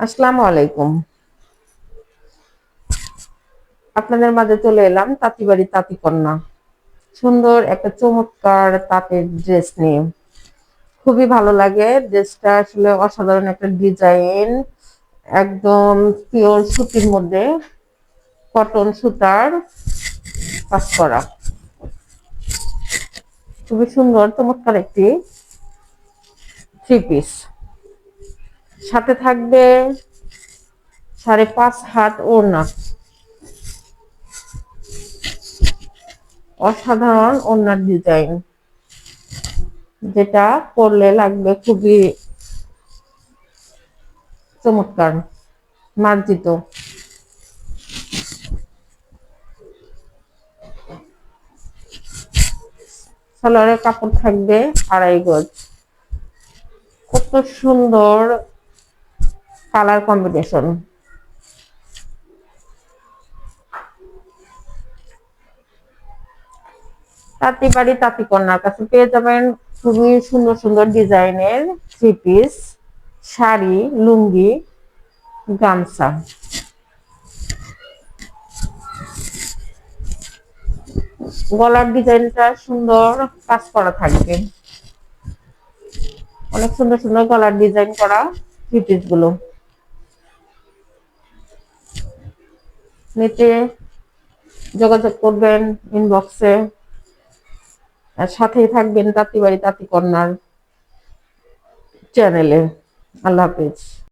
আসসালামু আলাইকুম। আপনাদের মাঝে চলে এলাম তাঁতিবাড়ি তাঁতিকন্যা। সুন্দর একটা চমৎকার তাঁতের ড্রেস নিয়ে। খুবই ভালো লাগে ড্রেসটা, আসলে অসাধারণ একটা ডিজাইন। একদম পিওর সুতির মধ্যে কটন সুতার কাজ করা। খুবই সুন্দর চমৎকার একটি থ্রি পিস। সাথে থাকবে 5.5 হাত ওড়না। অসাধারণ ওড়নার ডিজাইন, যেটা পরলে লাগবে খুবই চমৎকার, মার্জিত। সালোয়ারের কাপড় থাকবে 2.5 গজ। কত সুন্দর কালার কম্বিনেশন। তাঁতিবাড়ি তাঁতিকন্যার কাছে পেয়ে যাবেন খুবই সুন্দর সুন্দর ডিজাইনের থ্রি পিস, শাড়ি, লুঙ্গি, গামছা। গলার ডিজাইনটা সুন্দর কাজ করা থাকবে। অনেক সুন্দর সুন্দর গলার ডিজাইন করা থ্রি পিস গুলো। নিতে যোগাযোগ করবেন ইনবক্সে। আর সাথেই থাকবেন তাঁতিবাড়ি তাঁতিকন্যার চ্যানেলে। আল্লাহ হাফেজ।